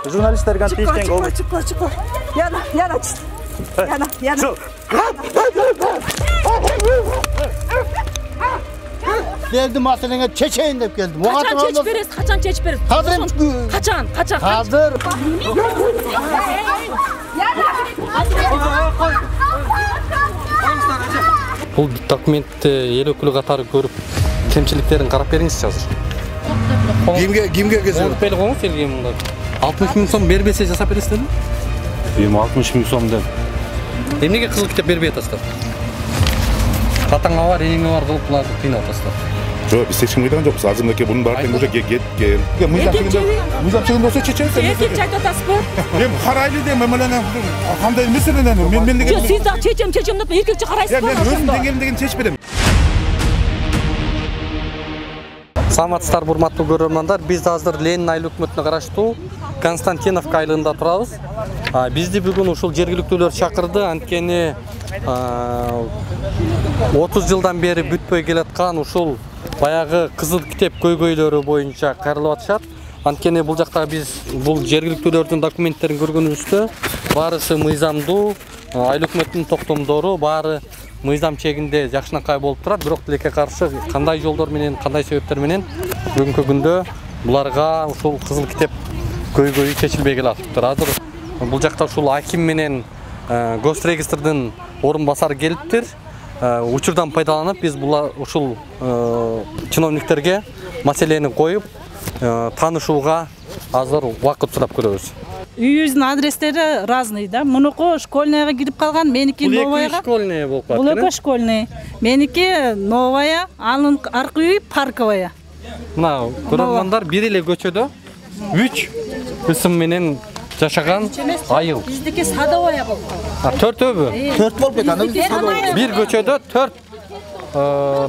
Журналистерге тиштен кол. Çıkma. Yana çık. Yana. Geldim masalene çeçeyin deyip geldim. Kaçan çeç beresiz? Kaçan? Hazır. Бұл документті ел өкілі қатары көріп, кемшіліктерін қарап беріңізші азыр. Kimge geziyor? Belli qoңыз елге мұнда. 60 мың сом бербесе жасап бересіздер ме? 60 мың сом деп. Емнеге қызыл кітап бербей атасыздар? Қатаңа бар, енеңе бар қылып бұларды қиынап атасыздар. Жоқ, біз ешкім қидан жоқпыз. Азырмеке бұның бәртен уже кеткен. Мыйзам чегінде осы чечесіз. Erkek çay tatası bu. Мен қарайлы де, мәмілені қандай мәселені мен деген. Siz de çeçem de erkekçe қарайсыз Мен өзім дегенін шешіп беремін. Саламатсыздар, урматтуу көрөрмандар. Биз азыр Ленин айыл өкмөтүнө караштуу Константиновка айылында турабыз. Бизди бүгүн ушул жергиликтүүлөр чакырды. Анткени 30 жылдан бери бүтпөй келаткан ушул баягы кызыл китеп көйгөйлөрү боюнча кайрылып атышат. Анткени бул жакта биз бул жергиликтүүлөрдүн документтерин көргөнүбүздө баарысы мыйзамдуу, айыл өкмөтүнүн токтомдору баары мыйзам чегинде жакшынакай болуп турат. Бирок тилекке каршы кандай жолдор менен, кандай себептер менен бүгүнкү күндө буларга ушул кызыл китеп көйгөйү чечилбей келатыптыр. Азыр бул жакта ушул аким менен госрегистрдин орун басары келиптир. Учурдан пайдаланып биз ушул чиновниктерге маселени коюп таанышууга азыр убакыт сурап көрөбүз. Үйүбүздүн адрестери разный да. Мунуку школьныйга кирип калган, меники новаяга. Школьный болуп калат. Бул школьный. Меники новая, анын аркы үй парковая. Мына көрөрмандар бир эле көчөдө 3 ысым менен жашаган айыл. Биздики садовая болуп калган. Төртөбү? 4 болуп кеткен. Бир көчөдө 4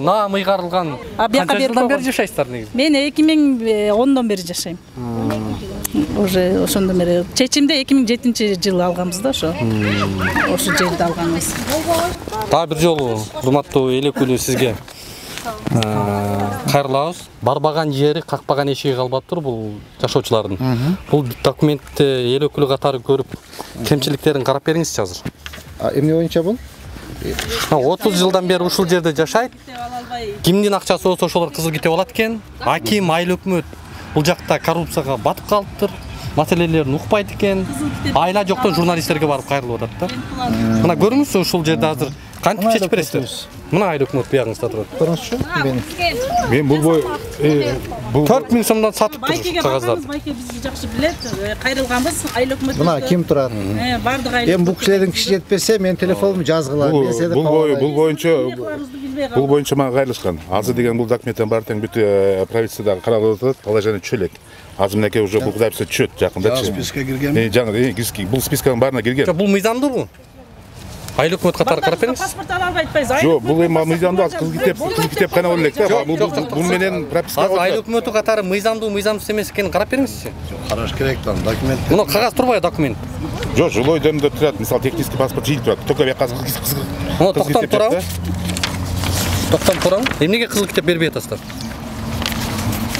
наам ыйгарылган. Канча жылдан бери жашайсыздар негизи? Мен 2010дон бери жашайм. Уже ошондон бери чечимди 2007-жылы алганбыз да, ошо жерди алганбыз. Дагы бир жолу урматтуу эл өкүлү сизге кайрылабыз. Барбаган жери, какпаган эшиги калбаптыр бул жашоочулардын. Бул документти эл өкүлү катары көрүп, кемчиликтерин карап бериңизчи азыр. Эмне боюнча бул? 30 жылдан бери ушул жерде жашайт. Кимдин акчасы болсо ошолор кызыл китеп алат экен. Аким, айыл өкмөт бул жакта коррупцияга батып калыптыр. Маселелерин укпайт экен. Айла жоктон журналисттерге барып кайрылып атат да. Мына көрүңүзсү ушул жерде азыр кантип чечип бересиздер? Мына айыл өкмөт буягыңызда турат. Көрүңүзчү? Мен бұл 4000 сомдон сатып тур кагаздарды. Байке бизди жакшы билет, кайрылганбыз, айыл өкмөт. Мына ким турат? Бардык айыл. Эми бул кишилердин киши жетпесе, мен телефонумду жазгыла. Бұл бойынша маған кайрылышкан. Азыр деген бұл документтен бартын бүт правительстводагы каралып атат, положение түшөлөт. Азыр мынакей уже бұл запись түшөт жакындачы. Списокко киргенби? Жаңы бұл списканын баарына кирген. Бул мыйзамдуу? Айыл өкмөт катары карап бериңиз. Паспорт алып айтпайсыз. Жок, бул эми мыйзамдуу кызыл китеп гана боло элек да. Бул менен прописка. Азыр айыл өкмөтү катары мыйзамдуу, мыйзамсыз эмес экенин карап бериңизчи. Караш керек да, документ. Муну кагаз турбайбы документ? Жок, жилой домдо турат, мисалы технический паспорт жийип турат. Только бияка кызыл. Муну токтом турабы? Токтом турабы? Эмнеге кызыл китеп бербей атасыздар?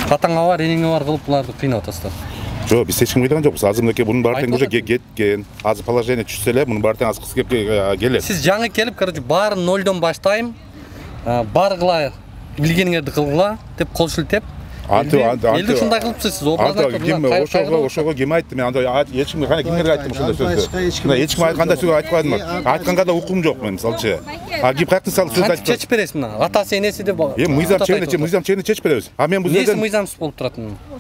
Атаңа бар, энеңе бар кылып буларды кыйнап атасыздар. Жок, биз ешким кыйдаган жокпуз. Азырмеке бунун баардыгы уже кеткен. Азыр положение түшсө эле, мунун баардыгы азыр кызыл китепке келет. Сиз жаңы келип, короче, баарын нолдон баштайм. Баргыла, билгениңерди кылгыла деп кол шилтеп. Элди ушундай кылыпсыз сиз. Ошого ким айтты? Мен анда эчкимге кана кимге айттым ушундай сөздү. Эчким айткандай сөз айтып койдум. Айтканга да укугум жок мен, мисалчы. Ким каяктын салып сөз айтып. Чечип бересиз мына. Атасы энеси деп. Мыйзам чегинде чечип беребиз. А мен бул жерден эмнеси мыйзамсыз болуп турат?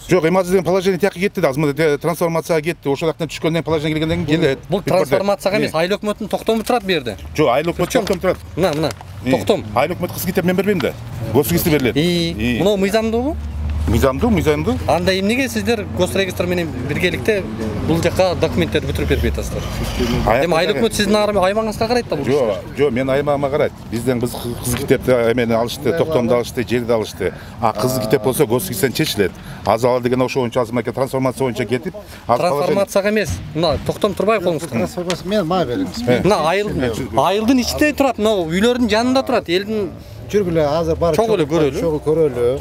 Жок, эми азыр положение тияка кетти да, азыр трансформацияга кетти. Ошол жактан түшкөндөн положение келгенден кийин келет. Бул трансформацияга эмес, айыл өкмөтүнүн токтому турат бу жерде. Жок, айыл өкмөт токтом турат. Мына. Токтом. Айыл өкмөт кызыл китеп мен бербейм да. Госрегистр берилет. Муну мыйзамдуубу? Мыйзамдуу. Анда эмнеге сиздер госрегистр менен биргеликте бул жака документтерди бүтүрүп бербей атасыздар? Эми айыл өкмөт сиздин аймагыңызга карайт да бул? Жок, мен аймагыма карайт. Бизден кызыл китепти эмени алышты, токтомду алышты, жерди алышты. А кызыл китеп болсо госрегистрден чечилет. Азыр ал деген ошо боюнча азыр трансформация боюнча кетип, трансформацияга эмес. Мына токтом турбайбы колуңузда? Трансформация мен мага бериңиз. Мына айылдын ичинде турат, мына үйлөрдүн жанында турат. Элдин жүргүлө азыр барып Чогуу эле көрөлү. Чогуу көрөлү.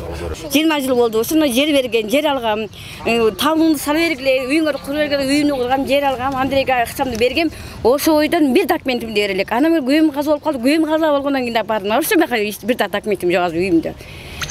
20 жыл болду. Ушуну жер берген, жер алгам. Талымды сала бергиле, үйүңөр кура бергиле, үйүнү кургам, жер алгам. Андрейге акчамды бергем. Ошо ойдон бир документимди бере элек. Анан күйөөм каза болуп калды. Күйөөм каза болгондон кийин да бардым. Ошо мека бир документим жок азыр үйүмдө.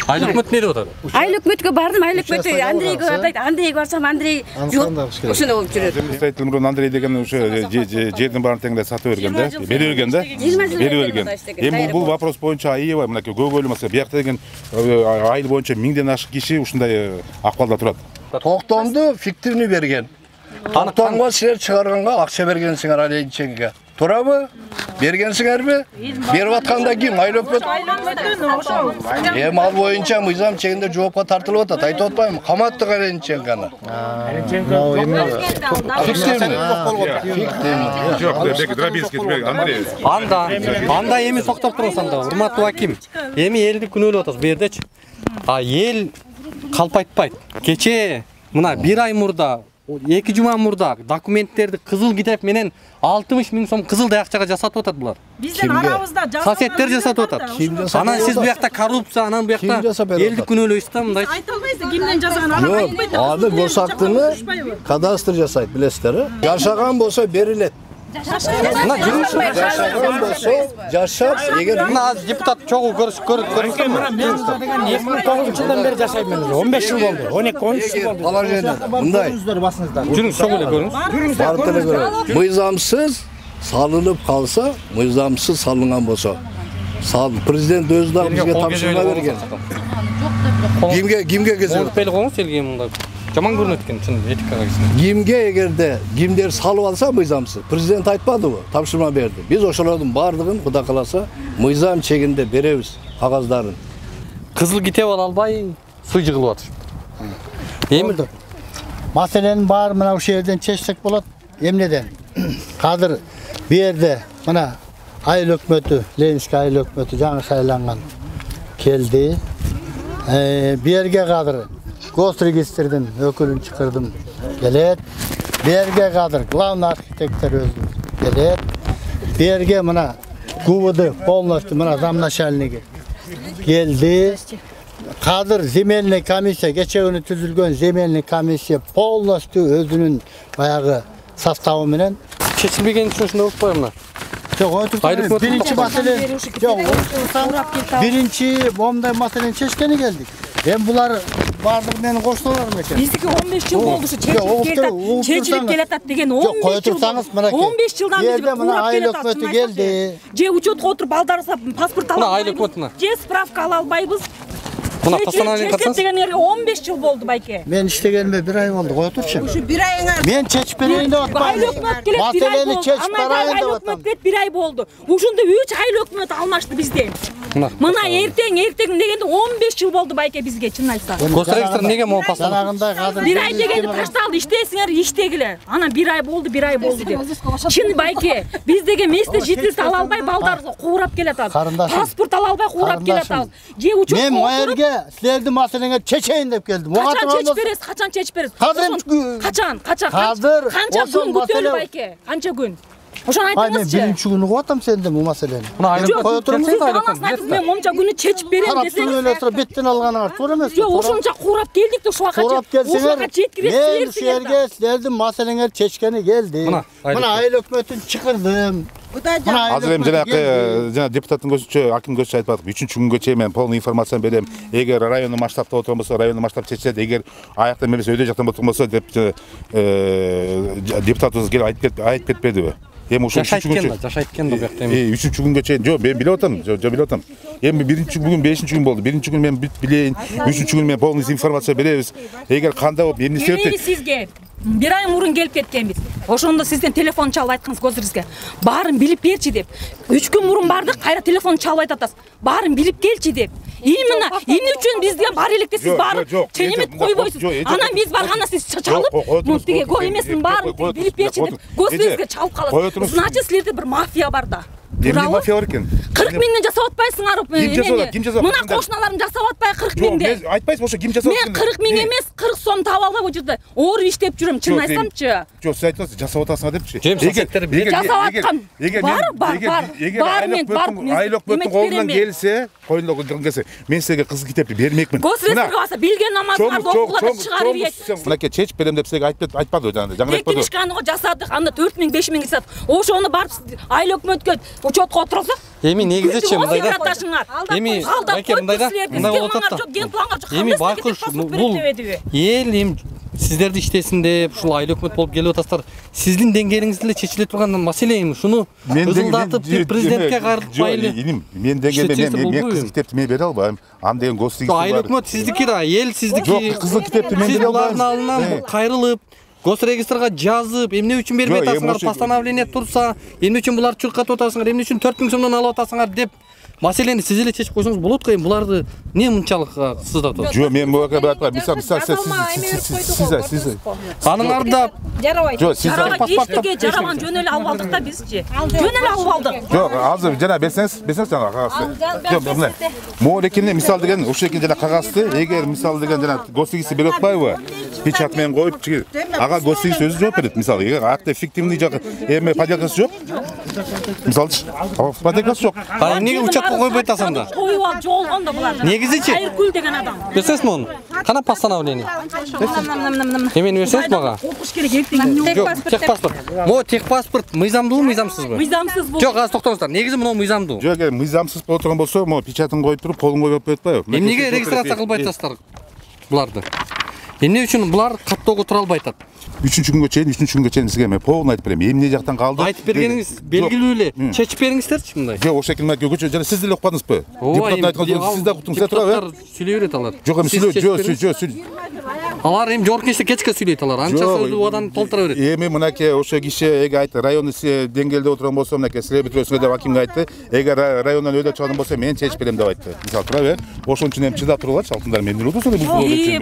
Айлык өкмөт эмне деп атат? Айлык өкмөткө бардым. Айлык өкмөтү Андрейге айтат. Андрейге барсам Андрей жок. Ошондой болуп жүрөт. Представитель мурун Андрей деген ошо жердин баарын теңдеп сатып берген да. Бере берген да. Бере берген. Эми бул вопрос боюнча аябай мынакей көйгөйлүү маселе. Биякта деген айыл боюнча 1000ден ашык киши ушундай акыбалда турат. Токтомду фиктивный берген. Токтомго силер чыгарганга акча бергенсиңер Алейченге. Турабы? Бергенсиңерби? Берип атканда ким? Айыл өкмөт. Эми ал боюнча мыйзам чегинде жоопко тартылып атат. Айтып атпаймынбы? Каматтык Алейченганы. Жок, Драбинский, Андрей. Анда эми токтоп туруңуз анда. Урматтуу аким. Эми элди күнөөлөп атасыз бу жердечи. Эл калпайтпайт. Кече мына 1 ай мурда 2 жума мурда документтерди кызыл китеп менен 60 000 сом кызыл даякчага жасатып атат булар. Биздин арабызда Касеттер жасатып атат. Анан сиз бу жакта коррупция, анан бу жакта элди күнөөлөйсүз да мындай. Айта албайсыз кимден жасаган. Жок, аны госактыны кадастр жасайт, билесиздер. Жашаган болсо берилет. Мына жүрүшү Жашаган болсо жашап, эгер мына депутат чогуу көрүп Мен 2009-жылдан бери жашайм мен. 15 жыл болду. 12-13 жыл болду. положение мындай. жүрүңүз чогуу эле көрүңүз. Барып эле көрөт. Мыйзамсыз салынып калса, мыйзамсыз салынган болсо, президент өзү да бизге тапшырма берген. Кимге кезип? Онтпеле коңуз элге мындай. Жаман көрүнөт экен чын этикага кийсин. Кимге эгерде кимдер салып алса мыйзамсыз, президент айтпадыбы? Тапшырма берди. Биз ошолордун бардыгын Кудай кааласа мыйзам чегинде беребиз кагаздарын. Кызыл китеп ала албай сый жыгылып атышат. Эми Маселенин баары мына ушул жерден чечсек болот. Эмнеден? Кадыр бу жерде мына айыл өкмөтү, Ленинский айыл өкмөтү жаңы шайланган келди. Бу жерге кадыр Госрегистрдин өкүлүн чакырдым. Келет. Бу жерге кадыр главный архитектор өзү келет. Бу жерге мына ГУВД полностью мына замначальниги келди. Кадыр земельный комиссия, кече күнү түзүлгөн земельный комиссия полностью өзүнүн баягы составы менен чечилбеген үчүн ушундай болуп коёмун. жок, биринчи маселе жок, биринчи момундай маселени чечкени келдик. Эми булар бардыгы менин коштолорум экен. Биздики 15 жыл болду ушу чечилип келатат деген 15 жыл. 15 жылдан бери мына айыл өкмөтү келди. Же учетко отуруп балдарса паспорт ала Мына айыл өкмөтүнө. Же справка ала албайбыз. Мына постановление катсаңыз. Дегенери 15 жыл болду байке. Мен иштегениме 1 ай болду, кое турчу. Ушу 1 айыңа. Мен чечип берейин деп атпаймын. Айыл өкмөт келет 1 ай болду. Чечип барайын деп атам. 1 ай болду. Ушунда 3 айыл өкмөт алмашты бизден. Мына эртең дегенде 15 жыл болду байке бизге чын айтсак. Госрегистр эмнеге могу паспорт? Жанагындай кадыр 1 ай дегенде ташталды, иштесиңер, иштегиле. Анан 1 ай болду деп. Чын байке, биз деген месте жительство ала албай балдарыбызга куурап келатат. Паспорт ала албай куурап келатат. Же учет. Мен майерге силердин маселеңе чечейин деп келдим. Качан чечип бересиз? Качан? Канча күн күтөлү байке? Канча күн? Ошону айтыңызчы. Мен биринчи күнү кылып атам сенде бул маселени. Кое турмун. Мен момча күнү чечип берем десеңиз. Эле туруп беттен алганыңар туура эмеспи? Жок, ошонча куурап келдик да ушуга куурап келсеңер. Мен ушул жерге силердин маселеңер чечкени келди. Мына айыл өкмөтүн чакырдым. Азыр эми жана депутаттын көзүнчө, аким көзүнчө айтып атып, 3-чү күнгө чейин мен полный информацияны берем. Эгер райондун масштабта отурган болсо, райондун масштаб чечилет. Эгер аяктан эмес өйдө жактан отурган болсо деп депутатыбыз келип айтып кетпедиби? Эми ушул жашайт экен да бuyakta эми. 3-чү күнгө чейин жок, мен билип атам, билип атам. Эми бүгүн 5-чү күн болду. 1-чү күн мен билейин, 3-чү күн мен полный информация беребиз. Эгер кандай болуп, эмне себептен сизге 1 ай мурун келип кеткенбиз. Ошондо сизден телефон чалып айткансыз Госрегистрге. Баарын билип берчи деп. 3 күн мурун бардык, кайра телефон чалып айтатасыз. Баарын билип келчи деп. Именно эмне үчүн бизге бар электе сиз баарын ченемет койбойсуз. Анан биз барганда сиз чалып, муntиге го эмесин баарын билип берчи деп Госрегистрге чалып каласыз. Значит, силерде бир мафия бар да. Эмне мафия бар экен? 40 миңден жасап атпайсыңар. Ким жасап? Ким жасап? Мына кошуналарым жасап атпай 40 миңден. Мен айтпайсыз, ошо ким жасап Мен 40 миң эмес, 40 сом таап алып бу жерде оор иштеп жүрөм, чын айтсамчы. Жок, сиз айтасыз, жасап атасыңар депчи. Айлык бөттүн колунан келсе, коюлуп келсе, мен сизге кыз китепти бермекмин. Госресурга баса билген намазыңарды окуганда чыгарып ийет. Мынакей чечип берем деп сизге айтпады жаңы айтпады. Техниканы жасадык, анда 4 миң, 5 миң жасадык. Ошону барып айыл өкмөткө учетко отурсак. Эми негизичи мындайда. Эми байке мындайда, мындай болуп атат. Эми байкуш бул эл эми сиздерди иштесин деп ушул айыл өкмөт болуп келип атасыздар. Сиздин деңгээлиңизде эле чечиле турган маселе эми шуну ызылдатып президентке кайрылып байылып. Мен деңгээлде мен кыз китепти мен бере албайм. Аны деген гостигиси бар. Айыл өкмөт сиздики да, эл сиздики. Жок, кызыл китепти мен бере албайм. Сиз булардын алдынан кайрылып Госрегистрга жазып, эмне үчүн бербей атасыңар, постановление турса, эмне үчүн буларды чуркатып атасыңар, эмне үчүн 4000 сомдон алып атасыңар деп маселени сиз эле чечип койсоңуз болот го. Эми буларды эмне мынчалык сыздатып атасыз? Жок, мен буга айтпайм. Мисалы сиз Анын ардап жарабайт. Жок, сиз паспортке жарабан жөн эле алып алдык да бизчи. Жөн эле алып алдык. Жок, азыр жана берсеңиз жаңа кагазды. Жок, мына. Молекине мисал деген ошо экен жана кагазды, эгер мисал деген жана гостигиси берип атпайбы? Печат менен коюп, ага гостигиси өзү жооп берет. Мисалы, эгер акты фиктивный жагы эме поделкасы жок. Мисалчы, поделкасы жок. Эмнеге учетко койбой атасың да? Коюп алып жолгон да булар. Негизичи? Айыркүл деген адам. Берсеңизби муну? Кана постановление? Эмени берсеңиз мага? Окуш керек эртең. Жок, техпаспорт. Мо техпаспорт мыйзамдуу, мыйзамсызбы? Мыйзамсыз бул. Жок, азыр токтоңуздар. Негизи муну мыйзамдуу. Жок, эгер мыйзамсыз боло турган болсо, мо печатын коюп туруп, колун коюп атпайбы? Эмнеге регистрация кылбай атасыздар буларды? Эмне үчүн булар каттоого тура албай атат? 3-күнгө чейин сизге мен полный айтып берем. Эмне жактан калды? Айтып бергениңиз белгилүү эле. Чечип бериңиздерчи мындай. Жок, ошо экен көчө жана сиз деле укпадыңызбы? Депутат айткан сиз да уктуңуз, сиз турабы? Сүйлөй берет алар. Жок, эми сүйлөй. Алар эми жогорку кечте кечке сүйлөйт алар. Анча сөздү убадан толтура берет. Эми мынакей ошо киши эге айтты, райондун деңгээлде отурган болсо, мынакей следователь деп акимге айтты. Эгер райондон өйдө чыган болсо, мен чечип берем деп айтты. Мисалы турабы? Ошон үчүн эми чыдап тургулачы, алтындар мен билет бул.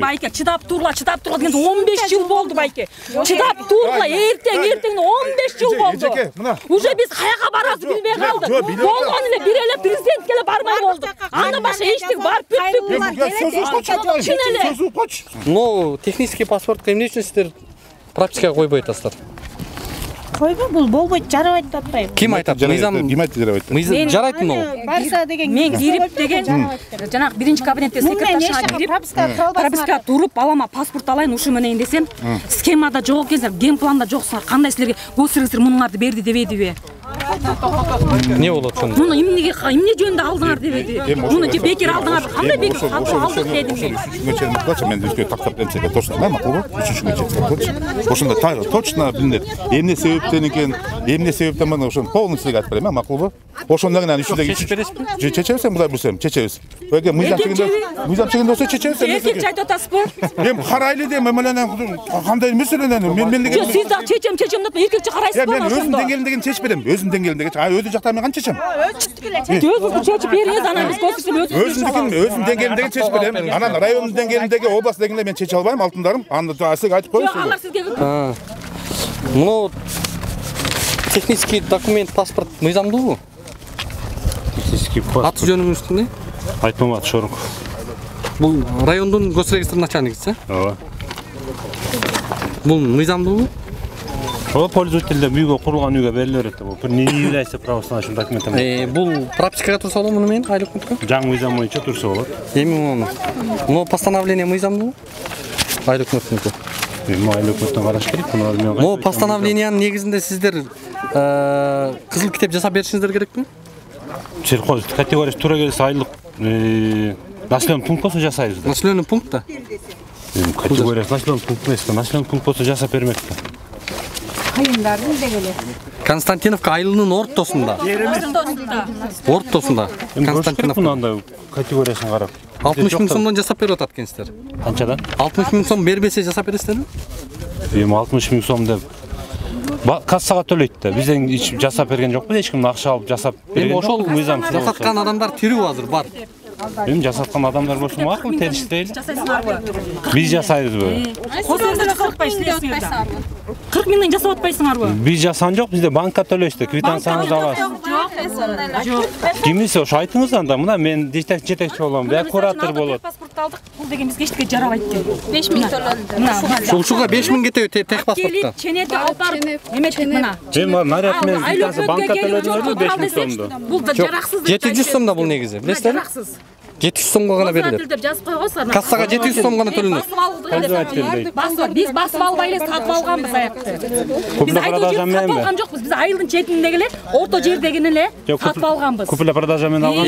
Байке, чыдап турла деген 15 жыл болду байке. Чыдап турла, эртең 15 жыл болду. Уже биз каяка барабыз билбей калдык. Болгон эле бир эле президентке эле барбай болдук. Аны башка эчтек барып бүттүк. Чын эле. Но технический паспортко эмне үчүн сиздер пропискага койбой атасыздар? Койбой, бул болбойт, жарабайт деп атпайбы? Ким айтат? Мыйзам ким айтты жарабайт? Мыйзам жарайт муну. Барса деген мен кирип деген жанагы биринчи кабинетте секретаршага кирип пропискага туруп алама паспорт алайын ушу менен десем, схемада жок экенсиңер, генпланда жоксуңар, кандай силерге госрегистр мунуңарды берди дебедиби? Не болот ошондо? Муну эмне жөнүндө алдыңар дебеди. Муну же бекер алдыңар, кандай бекер алдык дедим мен. Үчүнчү чейин мыкчы мен өзгө тактап берсем, точно макулбу? Үчүнчүгө чейин. Ошондо точно билинет. Эмне себептен экен, эмне себептен мына ошону полный сизге айтып берем, макулбу? Ошондон кийин үчүндөгү чечип бересизби? Чечебиз, мындай билсем, чечебиз. Эге мыйзам чегинде болсо чечебиз. Эркекче айтып атасызбы? Эми карайлы дейм, менен кандай меселени мен деген. Сиз да чечем деп эркекче карайсызбы? Мен өзүм деңгээлиндеги чечип берем. Өзүм деңгээлиндеги. Өйдө жактан мен канча чечем? Өзүңүз чечип бериңиз, анан биз көзүмүз өзүм деңгээлиндеги чечип берем. Анан райондун деңгээлиндеги, область деңгээлинде мен чече албайм, алтындарым. Аны сизге айтып коеюн. Алар сизге. Муну технический документ паспорт мыйзамдуубу? Технический паспорт. Аты жөнүңүз кандай? Айтмамат Шорунков. Бул райондун госрегистр начальниги, ооба. Бул мыйзамдуубу? Ооба, пользовательде үйгө курулган үйгө бериле берет. Бул не является правоустанавливающим документом. Бул пропискага турса болобу муну менен айыл өкмөткө? Жаңы мыйзам боюнча турса болот. Эми муну постановление мыйзамдуубу? Айыл өкмөткөнүкү. Эми айыл өкмөттөн караш керек. Могу постановлениянын негизинде сиздер кызыл китеп жасап беришиңиздер керекпи? Сельхоз категориясы туура келсе айлык населенный пункт болсо жасайбыз. Населенный пункт да? Категориясы населенный пункт эмес, населенный пункт болсо жасап бермек да. Кайындардын дегеле. Константиновка айылынын ортосунда. Ортосунда. Константиновка андай категориясын карап. 60 000 сомдон жасап берип атат экенсиздер. Канчадан? 60 000 сом бербесе жасап бересиздерби? Эми 60 000 сом деп кассага төлөйт да. Бизден жасап берген жокпуз, эч ким акча алып жасап берген. Эми ошол мыйзам жасаткан адамдар тирүү азыр бар. Эми жасаткан адамдар болсо макул, териштейли. Жасайсыңарбы? Биз жасайбызбы? Косондо жасап атпайсыңар. 40 миңден жасап атпайсыңарбы? Биз жасаган жок, бизде банкка төлөйсүз да, квитанцияңызды аласыз. Жок, Кимисе ошо айтыңыз анда, мына мен жетекчи болом, бия куратор болот. Паспортты алдык. Бул деген бизге эчтеке жарабайт экен. 5000 төлөндү. Ушуга 5000 кетеби тех паспортто. Ченети алып барып эметик мына. Мен наряд менен визасы банкка төлөдүңөрбү 5000 сомду. Бул жараксыз. 700 сом да бул негизи. Билесиңерби? Жараксыз. 700 сомго гана берилет. Жазып койгонсуз. Кассага 700 сом гана төлөнөт. Биз басып албай эле сатып алганбыз аякты. Биз продажа менен сатып алган жокпуз. Биз айылдын четинде эле, орто жердегини эле сатып алганбыз. Купля продажа менен алган.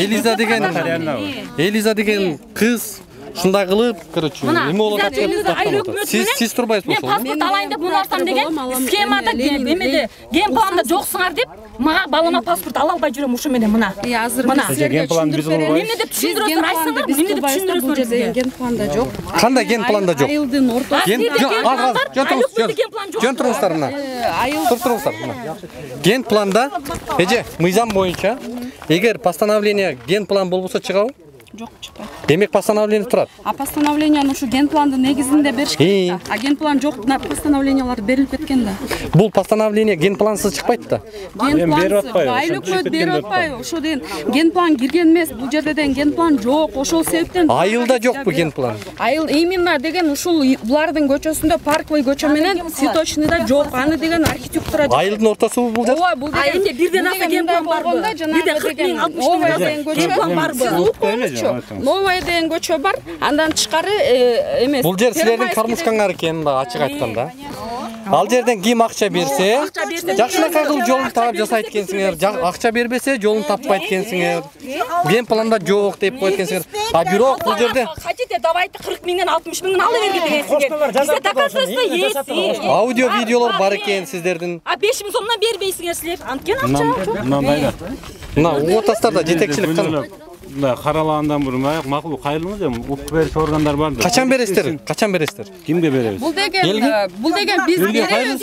Элиза деген кыз ушундай кылып, короче, эме болот атат. Сиз турбайсызбы ошол? Мен паспорт алайын деп муну алсам деген схемада эмеде ген планда жоксуңар деп мага балама паспорт ала албай жүрөм ушу менен мына. Азыр мына ген план биз болбойбуз. Эмне деп түшүндүрөсүңөр айтсаңар, эмне деп түшүндүрөсүңөр? ген планда жок. Кандай ген планда жок? Айылдын Жөн туруңуздар мына. Туруңуздар мына. Ген планда эже мыйзам боюнча эгер постановление ген план болбосо чыгабы? Жок, чыкпайт. Демек постановление турат. А постановленияны ушу ген пландын негизинде бериш керек. А ген план жок, постановлениялар берилип кеткен да. Бул постановление ген плансыз чыкпайт да. Ген план айыл өкмөт берип атпайбы? Ошо деген ген план кирген эмес. Бул жерде деген ген план жок. Ошол себептен Айылда жокпу ген план? Айыл именно деген ушул булардын көчөсүндө парковый көчө менен цветочныйда жок. Аны деген архитектура жок. Айылдын ортосу бул жер? Ооба, бул деген бирден аса ген план барбы? Бирден 40 000, 60 000 деген көчө барбы? Новая деген көчө бар. Андан тышкары эмес. Бул жер силердин кармушкаңар экен да, ачык айтканда. Ал жерден ким акча берсе, жакшынакай кылып жолун таап жасайт экенсиңер. Акча бербесе жолун таппайт экенсиңер. Ген планда жок деп коет экенсиңер. А бирок бул жерде хотите, давайте 40 000 60 000 ала бергиле дегенсиңер. Доказательства есть. Аудио видеолор бар экен сиздердин. А 5 000 сомдон бербейсиңер силер. Анткени акча. Мындай. Мына отастарда жетекчилик кылып. Да, каралагандан бурун аяк макул кайрылыңыз эми укук берүүчү органдар бар да. Качан бересиздер? Качан бересиздер? Кимге беребиз? Бул деген биз беребиз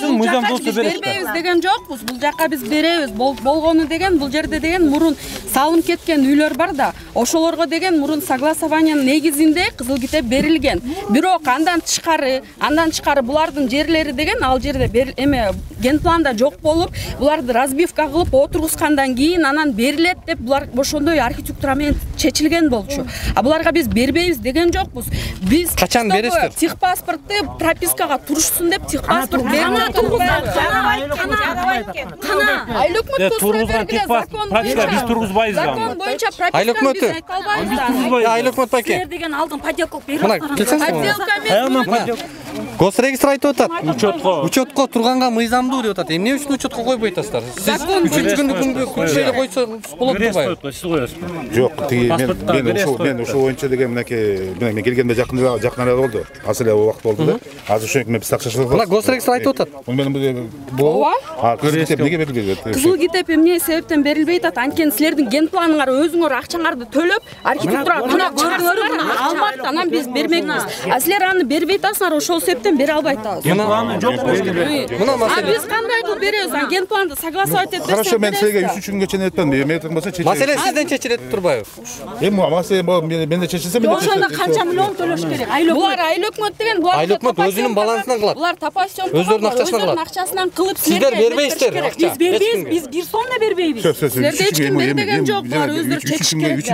деген жокпуз. Бул жакка биз беребиз. Болгону деген бул жерде деген мурун салынып кеткен үйлөр бар да. Ошолорго деген мурун согласованиянын негизинде кызыл китеп берилген. Бирок андан тышкары булардын жерлери деген ал жерде эме ген планда жок болуп, буларды разбивка кылып отургускандан кийин анан берилет деп булар ошондой архитектура менен чечилген болчу. А буларга биз бербейбиз деген жокпуз. Биз качан бересиздер? Техпаспортты пропискага турушсун деп техпаспорт берилет. Айыл өкмөткө тургузган техпаспорт биз тургузбайбыз аны. Закон боюнча Айыл өкмөтү. Айыл өкмөт байке. Силер деген алдын подделка берип Мына келсеңиз. Госрегистр айтып атат. Учетко турганга мыйзамдуу деп атат. Эмне үчүн учетко койбой атасыздар? Сиз 3 күндүк күнчеле койсо болот турбайбы? Сиз коесузбу? Жок, мен ушул боюнча деген мен келгенде жакын арада болду. Азыр эле убакыт болду да. Азыр ошо мен биз акча чыгып. Мына госрегистр айтып атат. Ооба. Кызыл китеп неге берилбейт? Кызыл китеп эмне себептен берилбей атат? Анткени силердин ген планыңар өзүңөр акчаңарды төлөп, архитектура мына көргөрүп алмак, анан биз бермекпиз. А силер аны бербей атасыңар, ошол себептен бере албай атабыз. Мына маселе. А биз кандай кылып беребиз? Ген планды согласовать этип. Хорошо, мен силерге 3 күнгө чейин айтпам. Эметиң болсо чечилет. Маселе сизден чечилет турбайбы? Эми маселе менде чечилсе мен ошондо канча миллион төлөш керек? Булар айыл өкмөт деген булар. Айыл өкмөт өзүнүн балансынан кылат. Булар тапасyon. Өздөрүнүн акчасынан кылат. Акчасынан кылып силер бербейсиздер акча. Биз бербейбиз, биз 1 сом да бербейбиз. Силерде эч ким бербеген жок. Булар өздөрү чечиш керек.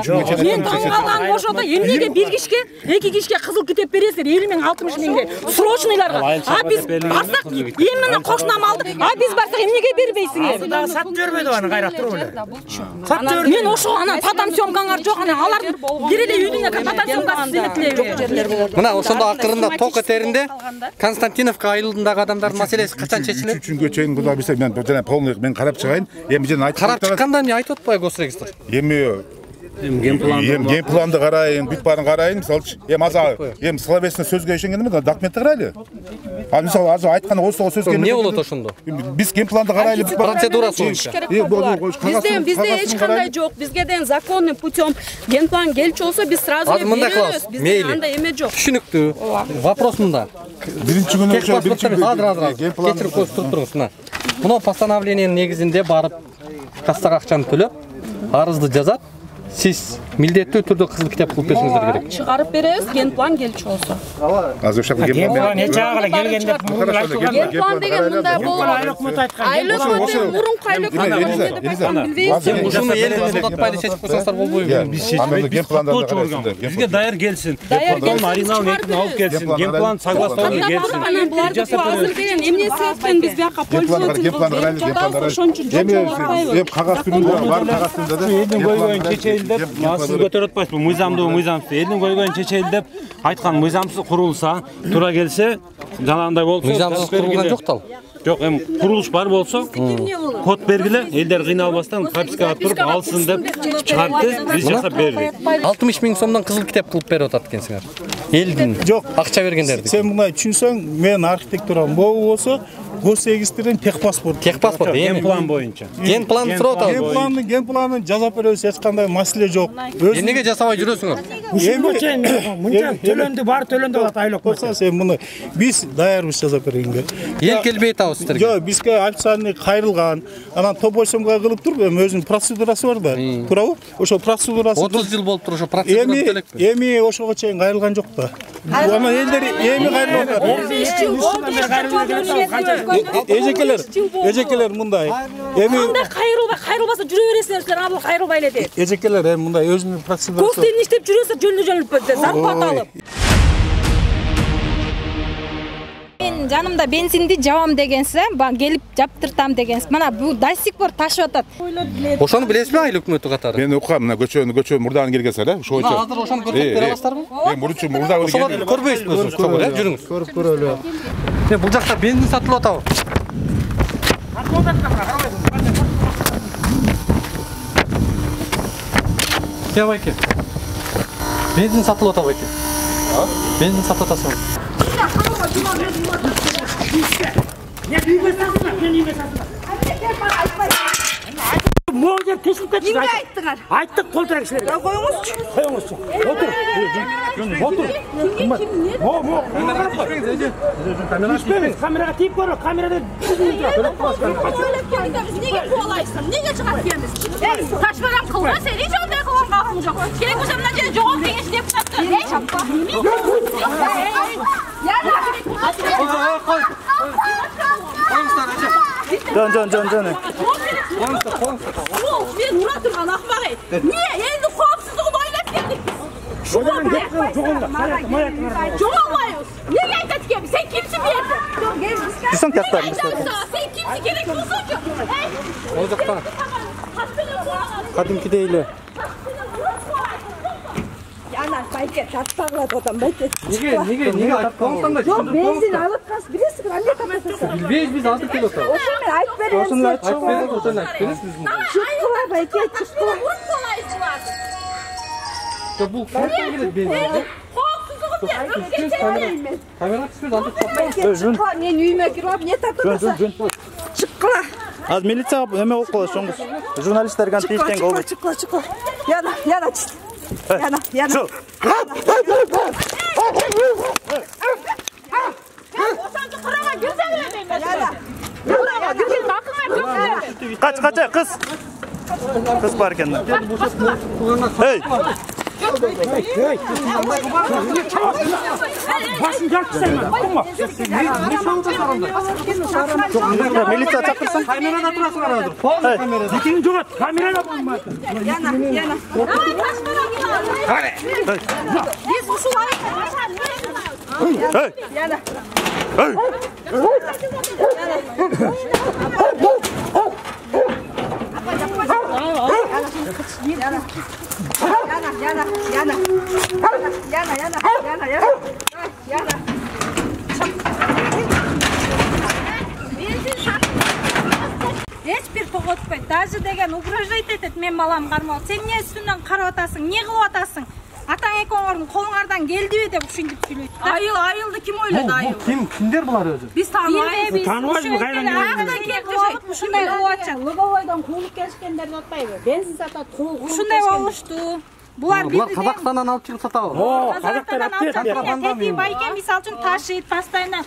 Мен таң калган ошодо эмнеге бир кишиге, 2 кишиге кызыл китеп бересиздер 50 000, 60 000 срочныйларга. А биз барсак эмне кошунам алды. А биз барсак эмнеге бербейсиңер? Сатып жүрбөйдү аны кайрап туруп эле. Мен ошо анан потом съемкаңар жок, анан аларды бир эле үйдүн потом съемкасы изметилеби. Мына ошондо акырында ток этеринде Константиновка айылындагы адамдардын маселеси качан чечилет? 3 күнгө чейин Кудай билсе мен жана полный мен карап чыгайын. Эми жана айтып карап чыкканда эмне айтып атпайбы госрегистр? Эми ген планды карайын, бүт баарын карайын, мисалчы. Эми словесно сөзгө ишенген эмес, документти карайлы. А мисалы азыр айткан осого сөзгө эмне болот ошондо? Биз ген планды карайлы, процедурасы боюнча. Бизде эч кандай жок. Бизге деген законный путем ген план келчү болсо биз сразу беребиз. Бизде андай эме жок. Түшүнүктүү. Вопрос мында. Биринчи күнү кечирип коюп туруңуз мына. Мына постановлениянын негизинде барып кассага акчаны төлөп, арызды жазат. Сиз милдеттүү түрдө кызыл китеп кылып беришиңиздер керек. Чыгарып беребиз, ген план келчү болсо. Азыр ошол ген план не чагыла келгенде Ген план деген мындай болот. Мурунку Ушуну элдин сототпайды чечип койсоңуздар болбойбу? Биз чечпейбиз. Ген пландарды карайсыздар. Бизге даяр келсин. Оригинал метин алып келсин. Ген план согласование келсин. Азыр деген эмне себептен биз бияка пользователь кагаз түрүндө бар, кагаз түрүндө да. Элдин койгонун чечейли деп, сиз көтөрүп атпайсызбы? Мыйзамсыз. Элдин койгонун чечейли деп айткан мыйзамсыз курулса, туура келсе, жанагындай болсо, Мыйзамсыз курулган жок да ал. Жок, курулуш бар болсо, код бергиле, элдер кыйналбастан пропискага туруп алсын деп чыгарды, биз жасап бердик. 60 000 сомдон кызыл китеп кылып берип атат экенсиңер. Элдин жок акча бергендерди. Сен мындай түшүнсөң, мен архитектура могу болсо, госрегистрден техпаспорт. Техпаспорт ген план боюнча. Ген план сурап атабыз. Ген планын жасап беребиз, эч кандай маселе жок. Эмнеге жасабай жүрөсүңөр? Мынча төлөндү, бар төлөндү алат айлык болсо, сен муну биз даярбыз жасап бергенге. Эл келбей атабыз сиздерге. Жок, бизге официальный кайрылган, анан топойсомго кылып туруп, өзүнүн процедурасы бар да. Туурабы? Ошо процедурасы 30 жыл болуп тур, ошо процедура элекпи? Эми ошого чейин кайрылган жок да. Анан элдер эми кайрылып атат. Эжекелер мындай. Кандай кайрылбаса жүрө бересиңер силер, абыл кайрылбай эле деп. Эжекелер эми мындай өзүнүн процедурасы. Коштен иштеп жүрөсө жөнүп зарплата алып. Мен жанымда бензинди жабам дегенсиз, келип жаптыртам дегенсиз. Мына бул до сих пор ташып атат. Ошону билесизби айыл өкмөтү катары? Мен окугам, мына көчөнү мурдан келгенсе да, ошочо. Азыр ошону көрсөтүп бере аласыздарбы? Мурунчу мурда көрбөйсүзбү? Жүрүңүз. Көрүп көрөлү. Бул жакта бензин сатылып атабы? Байке. Бензин сатылып атабы байке? Бензин сатып атасың. Моğer teşvik ettik. Kimge ayttılar? Ayttık koltuğa kişilere. Koyunuzçu. Koyunuzçu. Otur. Otur. Kameraga teyip koyalım. Kamerada Nege kovalaysın? Nege çıkart gelmiş? Taşmadan kılma sen hiç ondan kılan kalkmayacak. Gerek bu zamanda cevap deyiş deyip sattı. Ne çapka? Can. Ben Murat Turgan akmak et. Niye? Elini kovapsızlığı oynat geldik. Çoğalmayız. Niye geldik gelmiş? Sen kimsin bir yerde? Sen kaptan. Sen kimsin? Gerek bulsun ki. Ocakta. Kadimki değil. Yana bayke tatpaqladı odan bayke. Nege tatpaqladı? Yok benzin alıp kas bilirsin anne kapatırsa. Bilbeyiz biz aldık kilo. Oşun ben ayıp veriyorum. Oşun ayıp veririz biz bunu. Çıktılar bayke çıktılar. Vurup kolaycılar. Ya bu kaçtan gelir benzin? Korkusuzluk ya. Geçemeyin mi? Kamera çıkıyoruz aldık tatpaqladı. Çıktılar. Ne yüğüme girip ne tatlıdasa. Çıktılar. Az militsiya эме болуп калат чоң кыз. Журналисттер тиштен кол. Çıktılar. Yana çık. Yana. Oşancı kırama güzel vermeyin mesela. Yana. Güzel bakın Kaç kız. Kız var kendine. Hey. Başın gelsin. Militsiya çakırsan. Kamerada turasın aradır. Dikini jogat. Kamerada bulunma. Yana. Hadi. Biz bu suları Yana. Yana. Hiçbir to'g'otpay. Даже degan угрожать etadi, men balam qarmoq. Sen niye üstünden qarab atasың, ne qilib atasың? Атаң экөөңөрдүн колуңардан келдиби деп ушинтип сүйлөйт. Айылды ким ойлоду айыл? Кимдер булар өзү? Биз тааныбайбыз. Тааныбайбызбы кайдан келди? Ушундай болчу. Лобовойдон куулуп келишкендерди атпайбы? Бензин сатат, ушундай болушту. Булар Казакстандан алып чыгып сатабы? Казактар алып байке мисалы үчүн ташыйт постоянно.